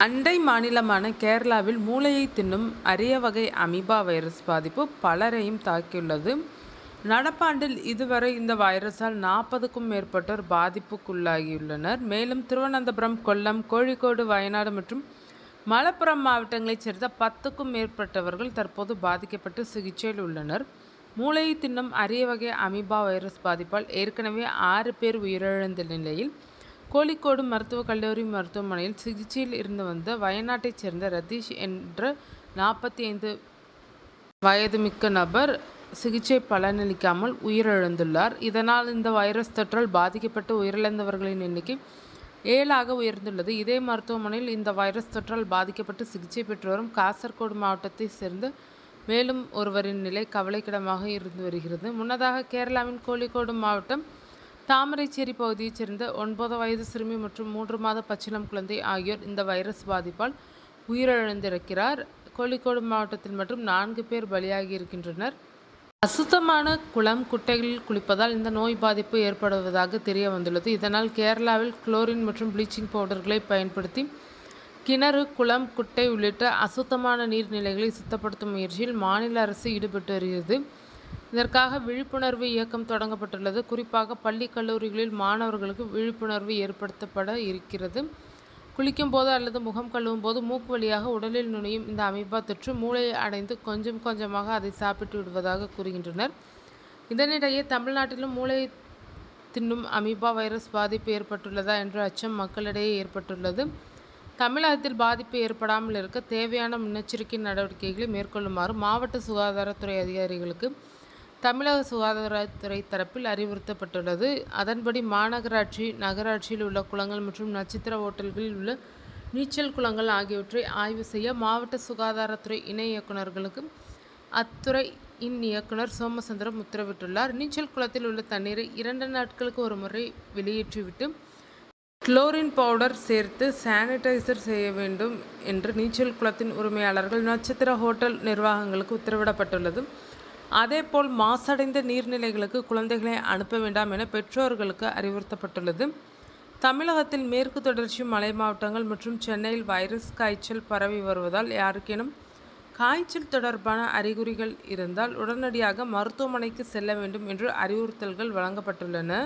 அண்டை மாநிலமான கேரளாவில் மூளையை தின்னும் அரிய வகை அமீபா வைரஸ் பாதிப்பு பலரையும் தாக்கியுள்ளது. நடப்பாண்டில் இதுவரை இந்த வைரஸால் 40க்கும் மேற்பட்டோர் பாதிப்புக்குள்ளாகியுள்ளனர். மேலும் திருவனந்தபுரம், கொல்லம், கோழிக்கோடு, வயநாடு மற்றும் மலப்புரம் மாவட்டங்களைச் சேர்ந்த 10க்கும் மேற்பட்டவர்கள் தற்போது பாதிக்கப்பட்டு சிகிச்சையில் உள்ளனர். மூளையை தின்னும் அரிய வகை அமீபா வைரஸ் பாதிப்பால் ஏற்கனவே 6 பேர் உயிரிழந்த நிலையில் கோழிக்கோடு மருத்துவக் கல்லூரி மருத்துவமனையில் சிகிச்சையில் இருந்து வந்த வயநாட்டைச் சேர்ந்த ரதீஷ் என்ற 45 வயது மிக்க நபர் சிகிச்சை பலனளிக்காமல் உயிரிழந்துள்ளார். இதனால் இந்த வைரஸ் தொற்றால் பாதிக்கப்பட்டு உயிரிழந்தவர்களின் எண்ணிக்கை 7ஆக உயர்ந்துள்ளது. இதே மருத்துவமனையில் இந்த வைரஸ் தொற்றால் பாதிக்கப்பட்டு சிகிச்சை பெற்று வரும் காசர்கோடு மாவட்டத்தைச் சேர்ந்த மேலும் ஒருவரின் நிலை கவலைக்கிடமாக இருந்து வருகிறது. முன்னதாக கேரளாவின் கோழிக்கோடு மாவட்டம் தாமரைச்சேரி பகுதியைச் சேர்ந்த 9 வயது சிறுமி மற்றும் 3 மாத பச்சிளம் குழந்தை ஆகியோர் இந்த வைரஸ் பாதிப்பால் உயிரிழந்திருக்கிறார். கோழிக்கோடு மாவட்டத்தில் மட்டும் 4 பேர் பலியாகி இருக்கின்றனர். அசுத்தமான குளம், குட்டைகளில் குளிப்பதால் இந்த நோய் பாதிப்பு ஏற்படுவதாக தெரிய வந்துள்ளது. இதனால் கேரளாவில் குளோரின் மற்றும் ப்ளீச்சிங் பவுடர்களை பயன்படுத்தி கிணறு, குளம், குட்டை உள்ளிட்ட அசுத்தமான நீர்நிலைகளை சுத்தப்படுத்தும் முயற்சியில் மாநில அரசு ஈடுபட்டு வருகிறது. இதற்காக விழிப்புணர்வு இயக்கம் தொடங்கப்பட்டுள்ளது. குறிப்பாக பள்ளி, கல்லூரிகளில் மாணவர்களுக்கு விழிப்புணர்வு ஏற்படுத்தப்பட இருக்கிறது. குளிக்கும் போது அல்லது முகம் கழுவும் போது மூக்கு வழியாக உடலில் நுழையும் இந்த அமீபா தொற்று மூளையை அடைந்து கொஞ்சம் கொஞ்சமாக அதை சாப்பிட்டு விடுவதாக கூறுகின்றனர். இதனிடையே தமிழ்நாட்டிலும் மூளையை தின்னும் அமீபா வைரஸ் பாதிப்பு ஏற்பட்டுள்ளதா என்ற அச்சம் மக்களிடையே ஏற்பட்டுள்ளது. தமிழகத்தில் பாதிப்பு ஏற்படாமல் இருக்க தேவையான முன்னெச்சரிக்கை நடவடிக்கைகளை மேற்கொள்ளுமாறு மாவட்ட சுகாதாரத்துறை அதிகாரிகளுக்கு தமிழக சுகாதாரத்துறை தரப்பில் அறிவுறுத்தப்பட்டுள்ளது. அதன்படி மாநகராட்சி, நகராட்சியில் உள்ள குளங்கள் மற்றும் நட்சத்திர ஓட்டல்களில் உள்ள நீச்சல் குளங்கள் ஆகியவற்றை ஆய்வு செய்ய மாவட்ட சுகாதாரத்துறை இணை இயக்குநர்களுக்கு அத்துறையின் இயக்குனர் சோமசுந்தரம் உத்தரவிட்டுள்ளார். நீச்சல் குளத்தில் உள்ள தண்ணீரை 2 நாட்களுக்கு ஒரு முறை வெளியேற்றிவிட்டு குளோரின் பவுடர் சேர்த்து சானிடைசர் செய்ய வேண்டும் என்று நீச்சல் குளத்தின் உரிமையாளர்கள், நட்சத்திர ஹோட்டல் நிர்வாகங்களுக்கு உத்தரவிடப்பட்டுள்ளது. அதேபோல் மாசடைந்த நீர்நிலைகளுக்கு குழந்தைகளை அனுப்ப வேண்டாம் என பெற்றோர்களுக்கு அறிவுறுத்தப்பட்டுள்ளது. தமிழகத்தில் மேற்கு தொடர்ச்சி மலை மாவட்டங்கள் மற்றும் சென்னையில் வைரஸ் காய்ச்சல் பரவி வருவதால் யாருக்கேனும் காய்ச்சல் தொடர்பான அறிகுறிகள் இருந்தால் உடனடியாக மருத்துவமனைக்கு செல்ல வேண்டும் என்று அறிவுறுத்தல்கள் வழங்கப்பட்டுள்ளன.